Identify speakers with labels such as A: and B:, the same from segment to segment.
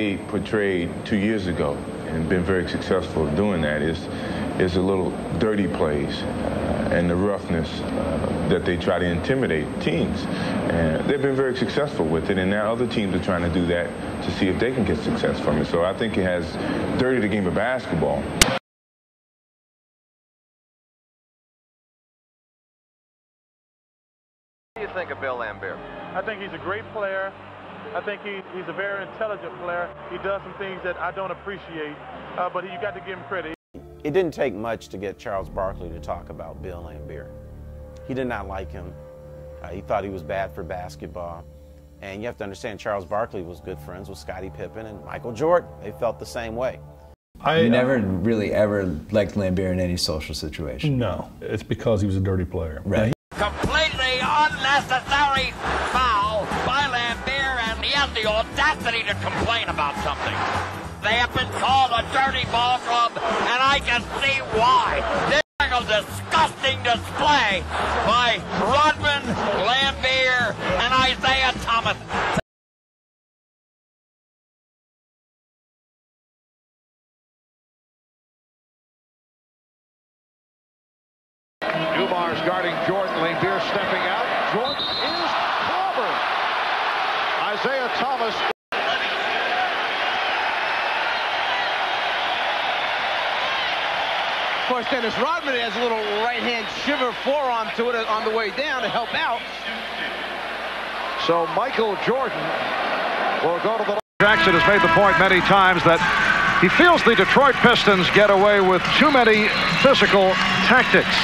A: He portrayed 2 years ago and been very successful doing that is a little dirty plays and the roughness that they try to intimidate teams. And they've been very successful with it, and now other teams are trying to do that to see if they can get success from it. So I think it has dirtied the game of basketball.
B: What do you think of Bill Laimbeer?
C: I think he's a great player. I think he's a very intelligent player. He does some things that I don't appreciate, but you got to give him credit.
D: It didn't take much to get Charles Barkley to talk about Bill Laimbeer. He did not like him. He thought he was bad for basketball. And you have to understand, Charles Barkley was good friends with Scottie Pippen and Michael Jordan. They felt the same way.
E: You never really ever liked Laimbeer in any social situation?
F: No, it's because he was a dirty player.
E: Right.
G: Completely unnecessary foul by Laimbeer, and he has the audacity to complain about something. They have been called a dirty ball club, and I can see why. This is a disgusting display by Rodman, Laimbeer, and Isaiah Thomas.
H: Newmar's guarding Jordan. Laimbeer stepping out. Jordan is clobbered. Isaiah Thomas.
I: Of course, Dennis Rodman has a little right-hand shiver forearm to it on the way down to help out.
H: So Michael Jordan will go to the... Jackson has made the point many times that he feels the Detroit Pistons get away with too many physical tactics,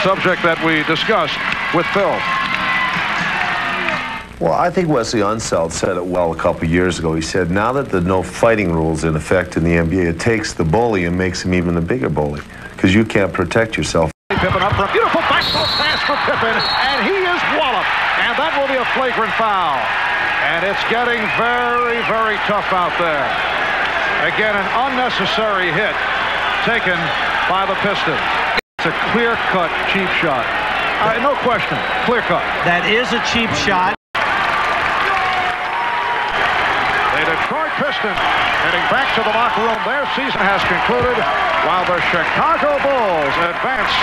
H: subject that we discussed with Phil.
J: Well, I think Wesley Unseld said it well a couple years ago. He said, now that the no fighting rules in effect in the NBA, it takes the bully and makes him even a bigger bully, because you can't protect yourself.
H: Pippen up for a beautiful backdoor pass for Pippen, and he is walloped, and that will be a flagrant foul. And it's getting very, very tough out there. Again, an unnecessary hit taken by the Pistons. It's a clear-cut, cheap shot. No question, clear-cut.
I: That is a cheap shot.
H: The Detroit Pistons heading back to the locker room. Their season has concluded, while the Chicago Bulls advance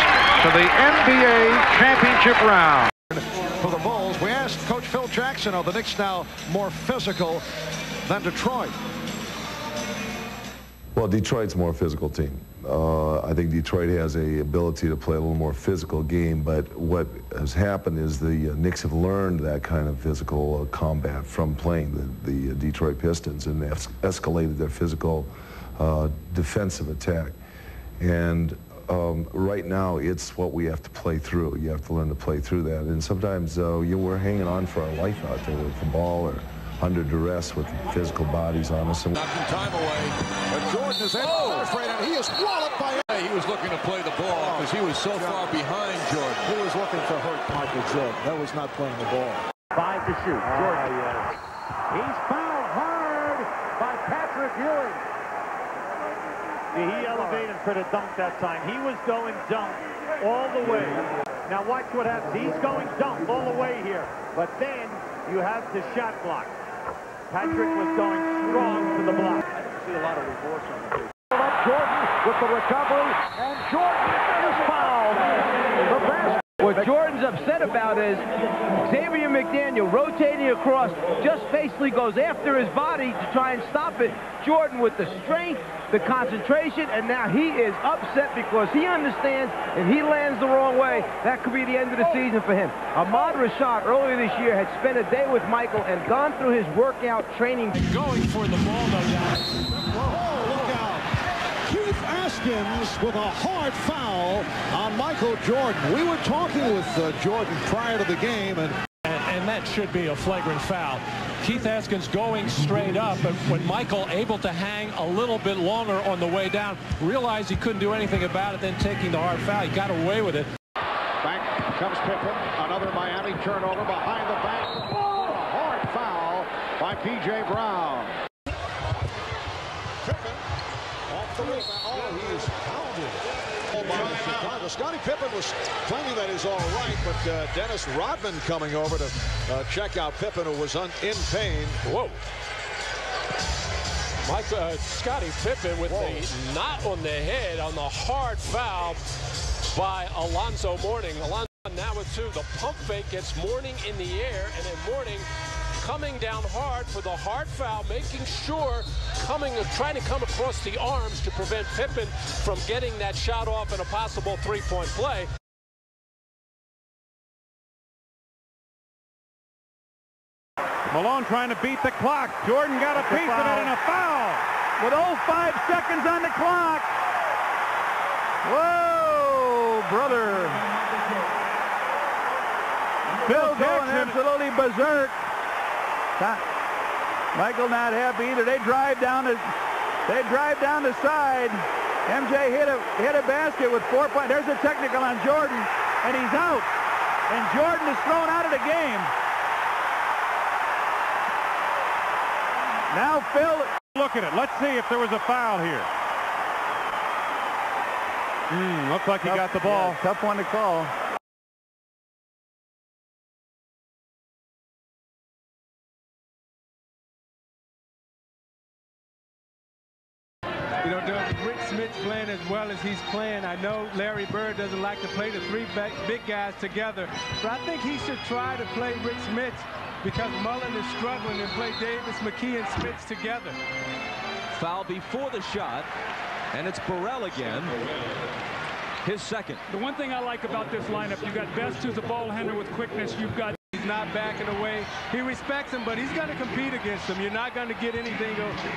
H: to the NBA championship round. For the Bulls, we asked Coach Phil Jackson, are the Knicks now more physical than Detroit?
J: Well, Detroit's a more physical team. I think Detroit has a ability to play a little more physical game, but what has happened is the Knicks have learned that kind of physical combat from playing the Detroit Pistons, and they've escalated their physical defensive attack. And right now, it's what we have to play through. You have to learn to play through that. And sometimes we're hanging on for our life out there with the ball or under duress with physical bodies on us.
H: Knocking time away, but Jordan is afraid, and he is walloped by...
K: He was looking to play the ball because he was so far behind Jordan.
H: He was looking to hurt Michael Jordan. That was not playing the ball.
C: 5 to shoot. Jordan.
H: Yes.
C: He's fouled hard by Patrick Ewing. He elevated for the dunk that time. He was going dunk all the way. Now watch what happens. He's going dunk all the way here. But then you have the shot block. Patrick was going strong for the block. I didn't see a lot of remorse on the field.
H: Jordan with the recovery, and Jordan is fouled. The basket.
I: What Jordan's upset about is Xavier McDaniel rotating across, just basically goes after his body to try and stop it. Jordan with the strength, the concentration, and now he is upset because he understands if he lands the wrong way, that could be the end of the season for him. Ahmad Rashad earlier this year had spent a day with Michael and gone through his workout training.
K: Going for the ball, no doubt.
H: Oh, look out. Keith Askins with a hard foul on Michael Jordan. We were talking with Jordan prior to the game, and
K: that should be a flagrant foul. Keith Askins going straight up, but when Michael able to hang a little bit longer on the way down, realized he couldn't do anything about it, then taking the hard foul, he got away with it.
H: Back comes Pippen, another Miami turnover behind the back. Oh, a hard foul by P.J. Brown. Pippen off the rebound. Oh, he is pounded. By Chicago. Scottie Pippen was claiming that he's all right, but Dennis Rodman coming over to check out Pippen, who was in pain. Whoa.
K: Scottie Pippen with the knot on the head on the hard foul by Alonzo Mourning. Alonzo now with 2. The pump fake gets Mourning in the air, and then Mourning coming down hard for the hard foul, making sure trying to come across the arms to prevent Pippen from getting that shot off in a possible three-point play.
C: Malone trying to beat the clock. Jordan got a piece of it and a foul with 5 seconds on the clock. Whoa, brother. Phil going absolutely berserk. Michael not happy either. They drive down the side. MJ hit a basket with 4 points. There's a technical on Jordan, and he's out. And Jordan is thrown out of the game. Now Phil, look at it. Let's see if there was a foul here. Looks like he got the ball. Yeah, tough one to call.
I: You know, Doug, Rick Smith's playing as well as he's playing. I know Larry Bird doesn't like to play the 3 big guys together, but I think he should try to play Rick Smith because Mullen is struggling and play Davis, McKee, and Smith together.
L: Foul before the shot, and it's Burrell again. His second.
M: The one thing I like about this lineup, you've got Best, who's a ball handler with quickness. You've got
I: He's not backing away. He respects him, but he's going to compete against him. You're not going to get anything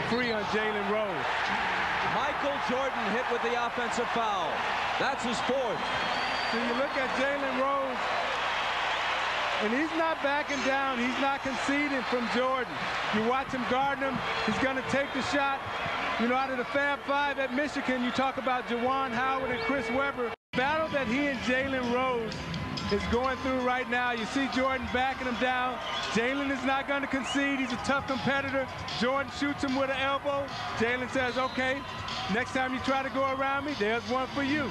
I: free on Jalen Rose.
L: Michael Jordan hit with the offensive foul. That's his 4th.
I: So you look at Jalen Rose, and he's not backing down. He's not conceding from Jordan. You watch him guarding him. He's going to take the shot. You know, out of the Fab 5 at Michigan, you talk about Juwan Howard and Chris Webber. The battle that he and Jalen Rose is going through right now. You see Jordan backing him down. Jalen is not going to concede. He's a tough competitor. Jordan shoots him with an elbow. Jalen says, okay, next time you try to go around me, there's one for you.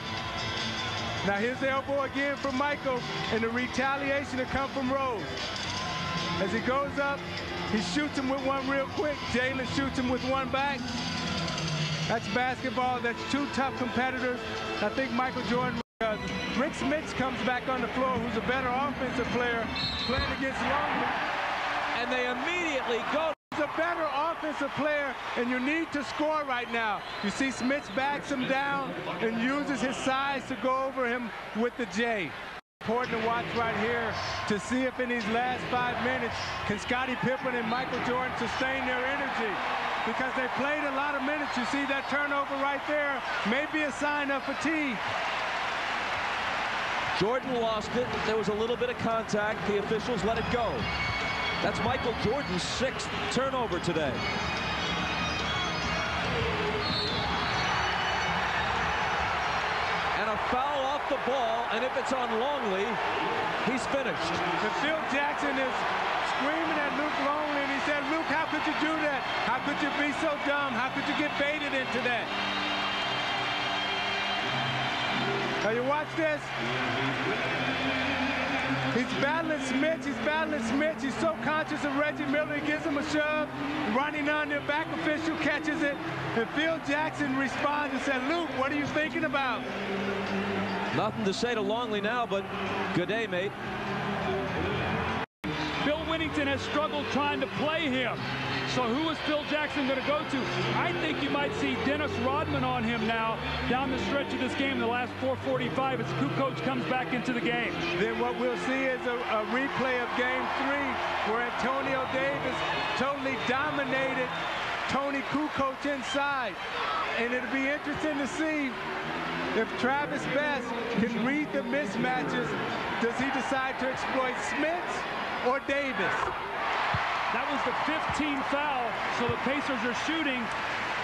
I: Now here's the elbow again from Michael, and the retaliation to come from Rose. As he goes up, he shoots him with one real quick. Jalen shoots him with one back. That's basketball. That's 2 tough competitors. I think Michael Jordan. Rick Smith comes back on the floor, who's a better offensive player, playing against Longley.
L: And they immediately go.
I: He's a better offensive player, and you need to score right now. You see Smith backs him down and uses his size to go over him with the J. Important to watch right here to see if in these last 5 minutes, can Scottie Pippen and Michael Jordan sustain their energy? Because they played a lot of minutes. You see that turnover right there, maybe a sign of fatigue.
L: Jordan lost it. There was a little bit of contact. The officials let it go. That's Michael Jordan's 6th turnover today. And a foul off the ball, and if it's on Longley, he's finished.
I: And Phil Jackson is screaming at Luke Longley, and he said, Luke, how could you do that? How could you be so dumb? How could you get baited into that? Now you watch this. He's battling Smith. He's battling Smith. He's so conscious of Reggie Miller. He gives him a shove. Running on there. Back official catches it. And Phil Jackson responds and said, Luke, what are you thinking about?
L: Nothing to say to Longley now, but good day, mate.
M: Bill Winnington has struggled trying to play him. So who is Phil Jackson going to go to? I think you might see Dennis Rodman on him now down the stretch of this game, the last 4:45, as Kukoc comes back into the game.
I: Then what we'll see is a replay of Game 3 where Antonio Davis totally dominated Tony Kukoc inside. And it'll be interesting to see if Travis Best can read the mismatches. Does he decide to exploit Smith or Davis?
M: That was the 15th foul, so the Pacers are shooting.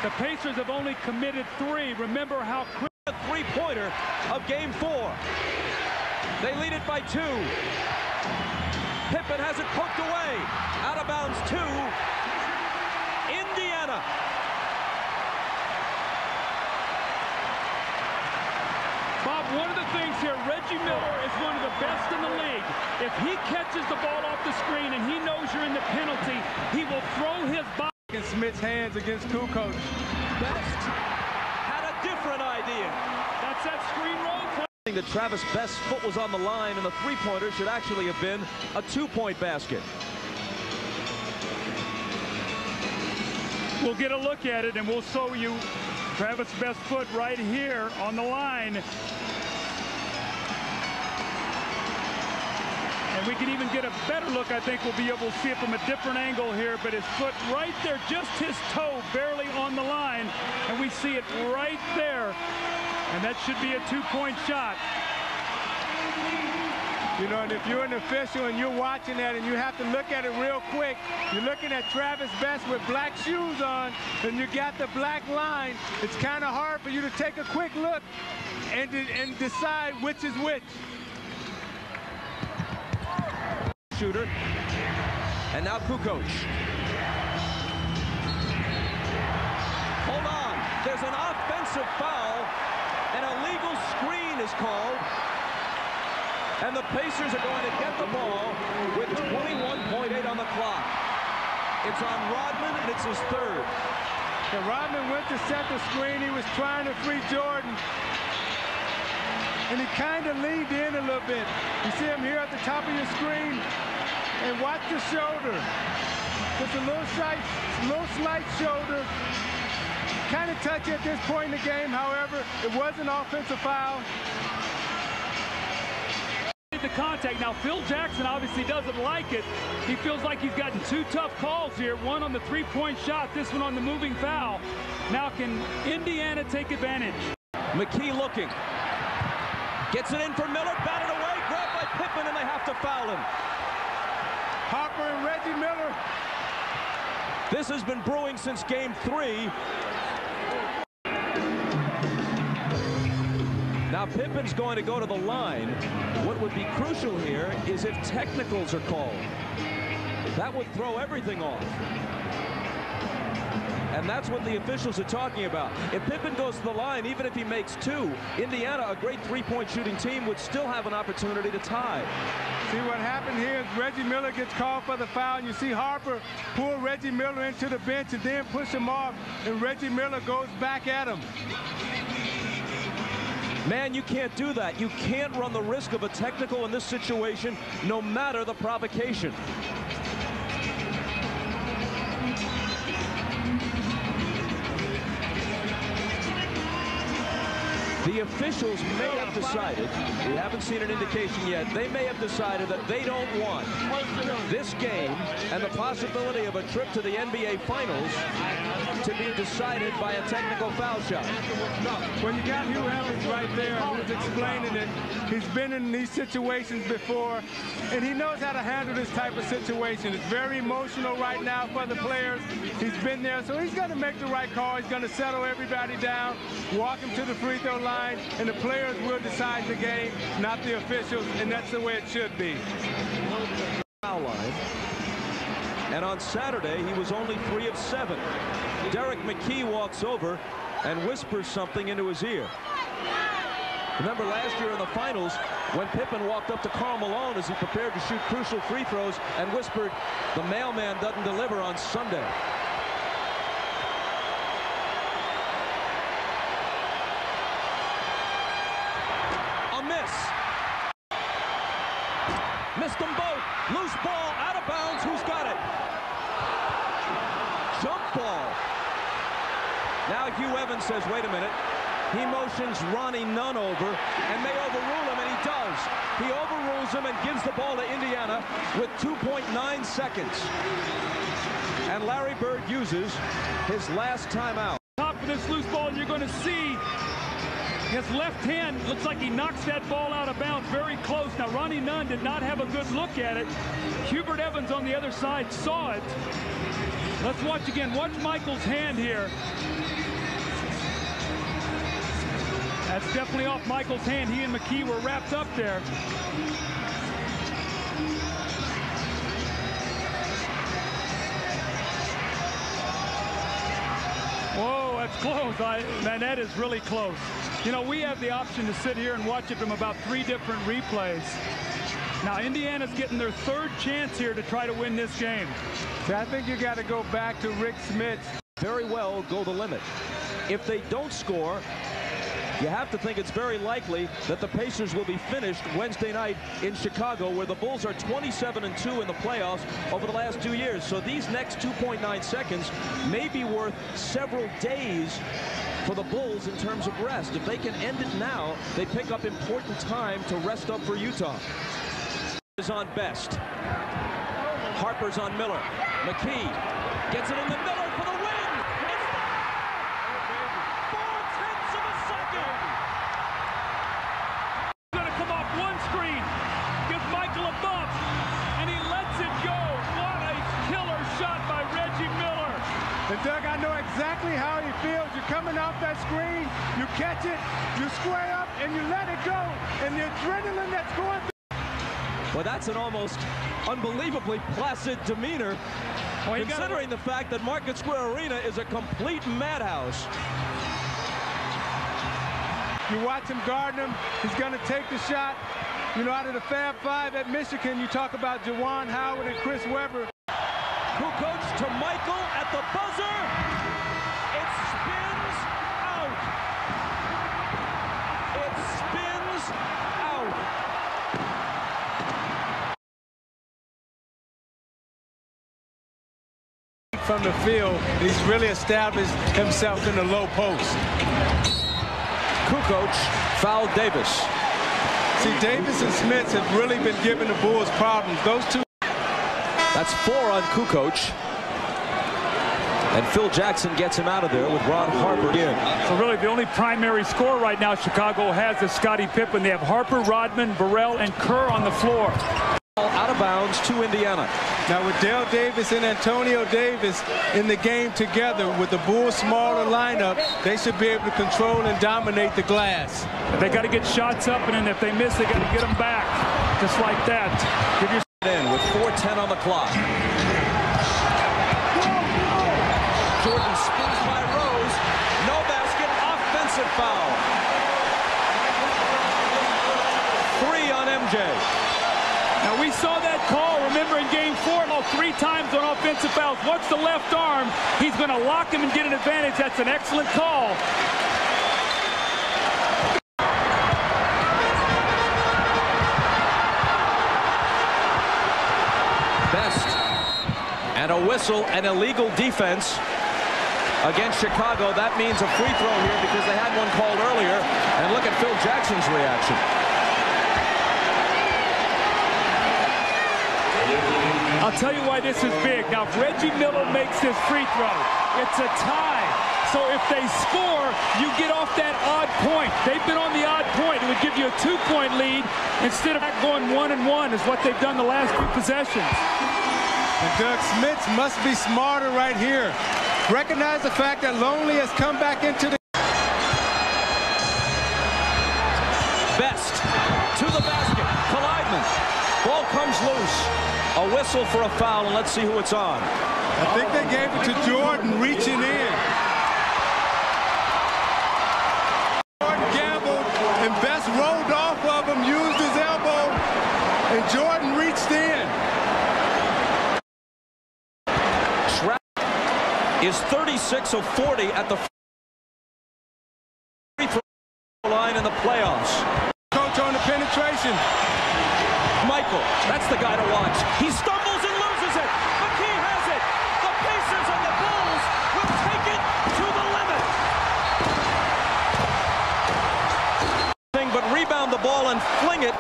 M: The Pacers have only committed 3. Remember how quick
L: the 3-pointer of Game 4. They lead it by 2. Pippen has it poked away. Out of bounds 2. Indiana.
M: Bob, one of the things here, Reggie Miller is one of the best in the league. If he catches the ball off the screen and he knows you're in the penalty, he will throw his body.
N: Smith's hands against Kukoc.
L: Best had a different idea.
M: That's that screen roll.
L: That Travis Best's foot was on the line, and the three-pointer should actually have been a two-point basket.
M: We'll get a look at it, and we'll show you Travis Best's foot right here on the line. And we can even get a better look. I think we'll be able to see it from a different angle here, but his foot right there, just his toe barely on the line, and we see it right there. And that should be a two-point shot.
N: You know, and if you're an official and you're watching that and you have to look at it real quick, you're looking at Travis Best with black shoes on and you got the black line, it's kind of hard for you to take a quick look and decide which is which.
L: Shooter. And now Kukoc. Hold on. There's an offensive foul. An illegal screen is called, and the Pacers are going to get the ball with 21.8 on the clock. It's on Rodman, and it's his third.
N: So Rodman went to set the screen. He was trying to free Jordan, and he kind of leaned in a little bit. You see him here at the top of your screen, and watch the shoulder. Just a little slight shoulder. Kind of touchy at this point in the game, however, it was an offensive foul.
M: The contact. Now, Phil Jackson obviously doesn't like it. He feels like he's gotten two tough calls here, one on the three-point shot, this one on the moving foul. Now, can Indiana take advantage?
L: McKee looking. Gets it in for Miller, batted away, grabbed by Pippen, and they have to foul him.
N: Harper and Reggie Miller.
L: This has been brewing since game 3. Now Pippen's going to go to the line. What would be crucial here is if technicals are called. That would throw everything off. And that's what the officials are talking about. If Pippen goes to the line, even if he makes 2, Indiana, a great three-point shooting team, would still have an opportunity to tie.
N: See what happened here is Reggie Miller gets called for the foul, and you see Harper pull Reggie Miller into the bench and then push him off, and Reggie Miller goes back at him.
L: Man, you can't do that. You can't run the risk of a technical in this situation, no matter the provocation. The officials may have decided, we haven't seen an indication yet, they may have decided that they don't want this game and the possibility of a trip to the NBA Finals to be decided by a technical foul shot.
N: When you got Hugh Evans right there who was explaining it, he's been in these situations before, and he knows how to handle this type of situation. It's very emotional right now for the players. He's been there, so he's going to make the right call. He's going to settle everybody down, walk him to the free throw line, and the players will decide the game, not the officials, and that's the way it should be.
L: Foul line. And on Saturday, he was only 3 of 7. Derek McKee walks over and whispers something into his ear. Remember last year in the finals when Pippen walked up to Karl Malone as he prepared to shoot crucial free throws and whispered, "The mailman doesn't deliver on Sunday." Missed them both. Loose ball, out of bounds. Who's got it? Jump ball. Now Hugh Evans says, wait a minute. He motions Ronnie Nunn over, and they overrule him, and he does. He overrules him and gives the ball to Indiana with 2.9 seconds. And Larry Bird uses his last timeout.
M: Top of this loose ball, and you're going to see his left hand looks like he knocks that ball out of bounds very close. Now, Ronnie Nunn did not have a good look at it. Hubert Evans on the other side saw it. Let's watch again. Watch Michael's hand here. That's definitely off Michael's hand. He and McKee were wrapped up there. Whoa, that's close. Man, that is really close. You know, we have the option to sit here and watch it from about 3 different replays. Now, Indiana's getting their third chance here to try to win this game.
N: See, I think you got to go back to Rick Smith.
L: Very well go the limit. If they don't score, you have to think it's very likely that the Pacers will be finished Wednesday night in Chicago, where the Bulls are 27-2 in the playoffs over the last 2 years. So these next 2.9 seconds may be worth several days for the Bulls in terms of rest. If they can end it now, they pick up important time to rest up for Utah. Is on Best. Harper's on Miller. McKee gets it in the Miller for the win. It's 4/10 of a second.
M: He's going to come off one screen, gives Michael a bump, and he lets it go. What a killer shot by Reggie Miller.
N: And Doug, I know exactly how he feels. You're coming off that screen, you catch it, you square up, and you let it go. And the adrenaline that's going through.
L: Well, that's an almost unbelievably placid demeanor, considering the fact that Market Square Arena is a complete madhouse.
N: You watch him guarding him. He's going to take the shot. You know, out of the Fab Five at Michigan, you talk about Juwan Howard and Chris Webber.
L: Kukoc to Michael at the buzzer. It spins out. It spins out.
N: From the field, he's really established himself in the low post.
L: Kukoc fouled Davis.
N: See, Davis and Smith have really been giving the Bulls problems. Those two.
L: That's 4 on Kukoc. And Phil Jackson gets him out of there with Ron Harper in.
M: So really the only primary scorer right now Chicago has is Scottie Pippen. They have Harper, Rodman, Burrell, and Kerr on the floor.
L: Out of bounds to Indiana.
N: Now with Dale Davis and Antonio Davis in the game together with the Bulls' smaller lineup, they should be able to control and dominate the glass.
M: They got to get shots up, and then if they miss, they got to get them back. Just like that. Give your
L: in with 4:10 on the clock. Jordan spins by Rose. No basket. Offensive foul. 3 on MJ.
M: Now, we saw that call, remember, in Game 4, 3 times on offensive fouls. What's the left arm? He's going to lock him and get an advantage. That's an excellent call.
L: Best. And a whistle, an illegal defense against Chicago. That means a free throw here because they had one called earlier. And look at Phil Jackson's reaction.
M: I'll tell you why this is big. Now, if Reggie Miller makes his free throw, it's a tie. So if they score, you get off that odd point. They've been on the odd point. It would give you a 2-point lead instead of going 1-1 is what they've done the last 2 possessions.
N: And Doug Smith must be smarter right here. Recognize the fact that Lonely has come back into the...
L: Best to the basket. Collidement. Ball comes loose. A whistle for a foul, and let's see who it's on.
N: I think they gave it to Jordan reaching in. Jordan gambled, and Best rolled off of him, used his elbow, and Jordan reached in.
L: Schrapp is 36 of 40 at the free throw line in the playoffs.
N: Coach on the penetration.
L: Michael, that's the guy to watch. He stumbles and loses it. McKee has it. The Pacers and the Bulls will take it to the limit. But rebound the ball and fling it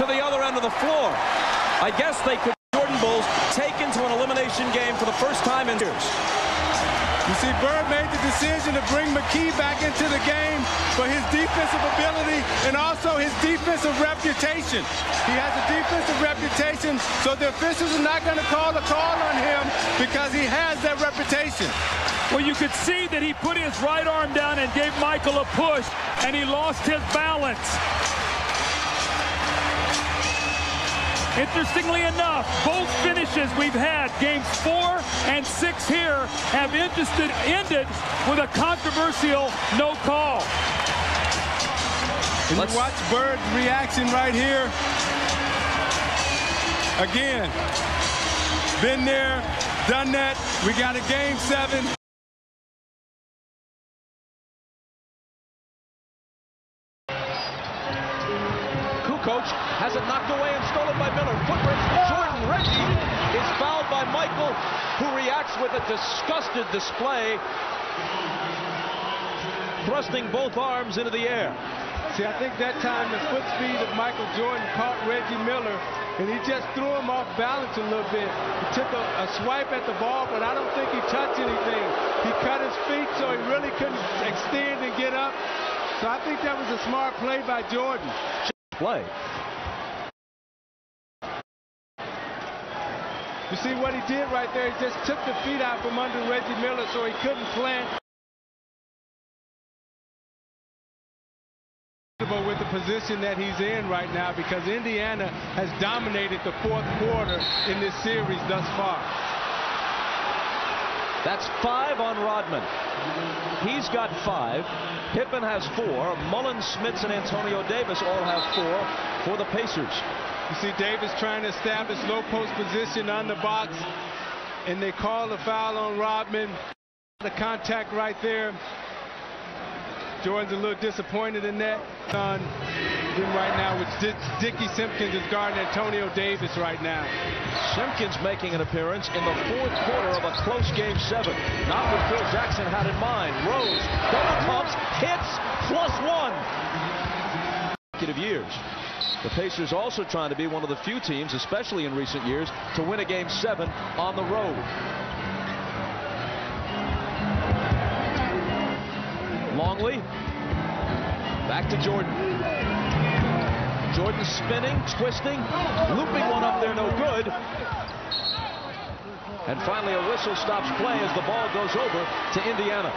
L: to the other end of the floor. I guess they could Jordan Bulls take into an elimination game for the first time in years.
N: You see, Bird made the decision to bring McKee back into the game for his defensive ability and also his defensive reputation. He has a defensive reputation, so the officials are not going to call a call on him because he has that reputation.
M: Well, you could see that he put his right arm down and gave Michael a push, and he lost his balance. Interestingly enough, both finishes we've had, games 4 and 6 here, have ended with a controversial no call.
N: And you watch Bird's reaction right here. Again, been there, done that. We got a game 7.
L: Kukoc has it knocked away and stolen by Miller. Footbridge to Jordan. Reggie is fouled by Michael, who reacts with a disgusted display, thrusting both arms into the air.
N: See, I think that time the foot speed of Michael Jordan caught Reggie Miller, and he just threw him off balance a little bit. He took a swipe at the ball, but I don't think he touched anything. He cut his feet, so he really couldn't extend and get up. So I think that was a smart play by Jordan.
L: Play.
N: You see what he did right there? He just took the feet out from under Reggie Miller so he couldn't plant. With the position that he's in right now, because Indiana has dominated the 4th quarter in this series thus far.
L: That's 5 on Rodman. He's got 5. Pippen has 4. Mullins, Smits, and Antonio Davis all have 4 for the Pacers.
N: You see Davis trying to establish low post position on the box, and they call the foul on Rodman. The contact right there. Jordan's a little disappointed in that. On him right now, which Dickie Simpkins is guarding Antonio Davis right now.
L: Simpkins making an appearance in the 4th quarter of a close game 7. Not what Phil Jackson had in mind. Rose, double pumps, hits, +1. Consecutive years. The Pacers also trying to be one of the few teams, especially in recent years, to win a game 7 on the road. Longley, back to Jordan. Jordan spinning, twisting, looping one up there, no good. And finally a whistle stops play as the ball goes over to Indiana.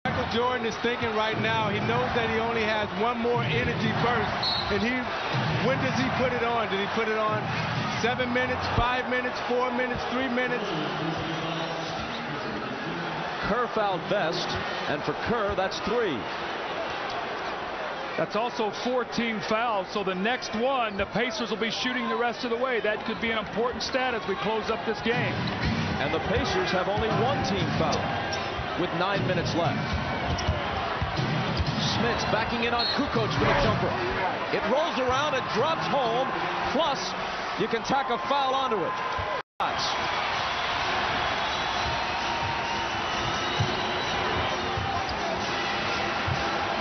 N: Michael Jordan is thinking right now, he knows that he only has one more energy burst. And when does he put it on? Did he put it on 7 minutes, 5 minutes, 4 minutes, 3 minutes?
L: Kerr fouled best, and for Kerr, that's 3.
M: That's also 14 fouls, so the next one, the Pacers will be shooting the rest of the way. That could be an important stat as we close up this game.
L: And the Pacers have only 1 team foul with 9 minutes left. Smits backing in on Kukoc with a jumper. It rolls around and drops home, plus you can tack a foul onto it.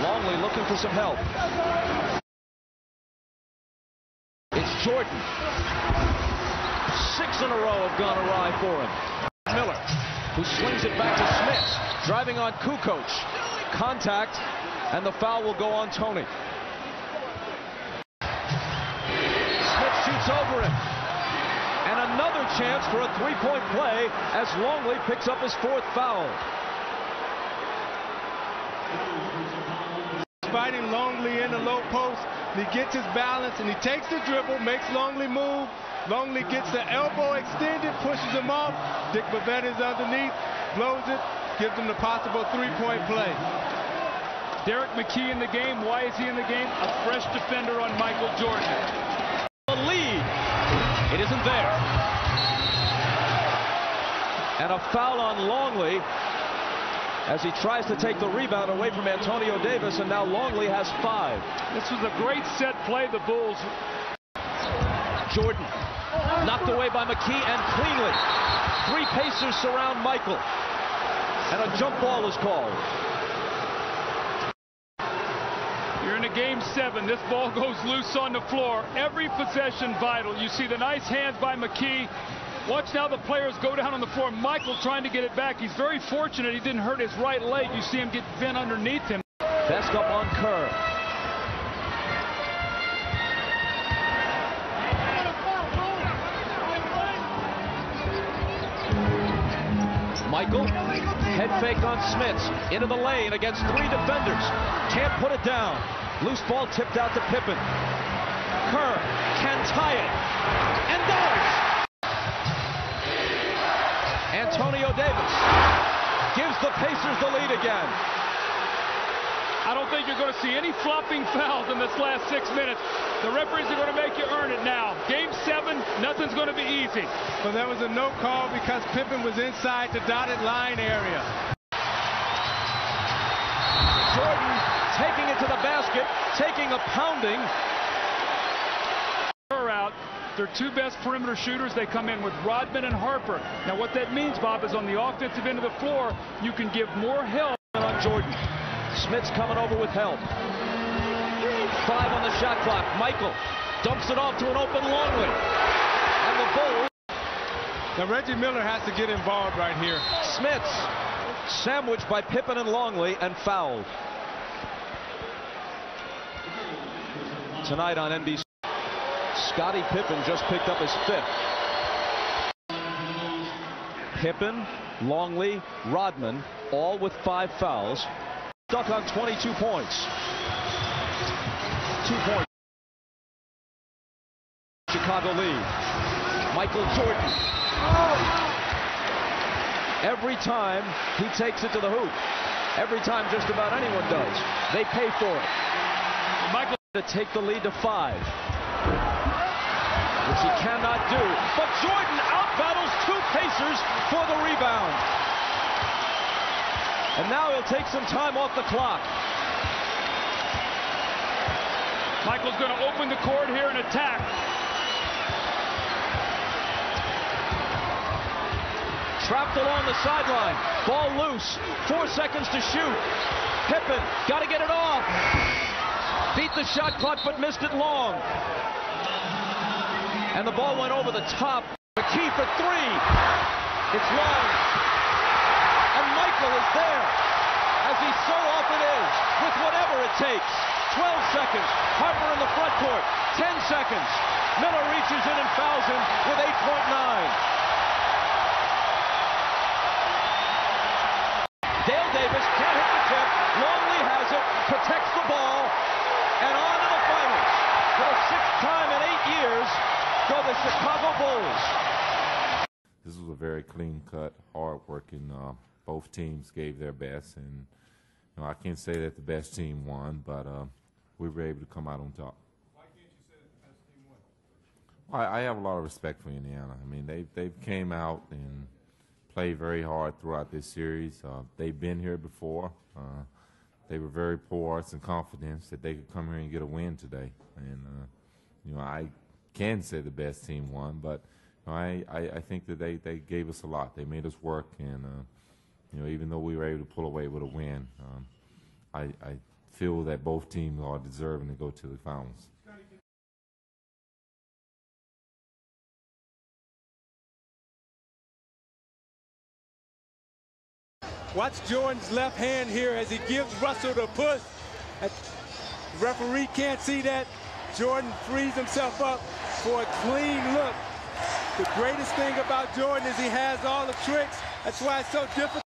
L: Longley looking for some help. It's Jordan. 6 in a row have gone awry for him. Miller, who slings it back to Smits, driving on Kukoc. Contact, and the foul will go on Tony. Smits shoots over him. And another chance for a 3-point play as Longley picks up his 4th foul.
N: Fighting Longley in the low post, and he gets his balance, and he takes the dribble, makes Longley move. Longley gets the elbow extended, pushes him off. Dick Bavetta is underneath, blows it, gives him the possible 3-point play.
M: Derek McKee in the game. Why is he in the game? A fresh defender on Michael Jordan.
L: The lead. It isn't there. And a foul on Longley as he tries to take the rebound away from Antonio Davis, and now Longley has 5.
M: This was a great set play, the Bulls.
L: Jordan knocked away by McKee and cleanly. 3 Pacers surround Michael, and a jump ball is called.
M: You're in a game 7. This ball goes loose on the floor. Every possession vital. You see the nice hands by McKee. Watch now the players go down on the floor. Michael trying to get it back. He's very fortunate he didn't hurt his right leg. You see him get bent underneath him.
L: Best up on Kerr. Michael, head fake on Smits. Into the lane against 3 defenders. Can't put it down. Loose ball tipped out to Pippen. Kerr can tie it. And does! Antonio Davis gives the Pacers the lead again.
M: I don't think you're going to see any flopping fouls in this last 6 minutes. The referees are going to make you earn it now. Game 7, nothing's going to be easy.
N: But there was a no call because Pippen was inside the dotted line area.
L: Jordan taking it to the basket, taking a pounding.
M: Out. Their 2 best perimeter shooters, they come in with Rodman and Harper. Now what that means, Bob, is on the offensive end of the floor, you can give more help
L: on Jordan. Smith's coming over with help. 5 on the shot clock. Michael dumps it off to an open Longley. And the Bulls.
N: Now Reggie Miller has to get involved right here.
L: Smith's sandwiched by Pippen and Longley and fouled. Tonight on NBC, Scottie Pippen just picked up his 5th. Pippen, Longley, Rodman, all with 5 fouls. Stuck on 22 points. 2 points. Chicago lead. Michael Jordan. Every time he takes it to the hoop. Every time just about anyone does. They pay for it. Michael to take the lead to 5. Which he cannot do. But Jordan out-battles 2 Pacers for the rebound. And now he'll take some time off the clock.
M: Michael's going to open the court here and attack.
L: Trapped along the sideline. Ball loose. 4 seconds to shoot. Pippen got to get it off. Beat the shot clock but missed it long. And the ball went over the top. McKee for 3. It's long. And Michael is there, as he so often is, with whatever it takes. 12 seconds. Harper in the front court. 10 seconds. Miller reaches in and fouls him with 8.9. Dale Davis can't hit the tip. Longley has it, protects the ball, and on to the finals. For the 6th time in 8 years, go the Chicago Bulls.
O: This was a very clean-cut, hard-working. Both teams gave their best, and I can't say that the best team won, but we were able to come out on top.
F: Why can't you say that the best team won?
O: I have a lot of respect for Indiana. I mean, they came out and played very hard throughout this series. They've been here before. They were very porous and confident that they could come here and get a win today. And I can say the best team won, but I think that they gave us a lot. They made us work, and even though we were able to pull away with a win, I feel that both teams are deserving to go to the finals.
N: Watch Jordan's left hand here as he gives Russell the push. The referee can't see that. Jordan frees himself up for a clean look. The greatest thing about Jordan is he has all the tricks. That's why it's so difficult.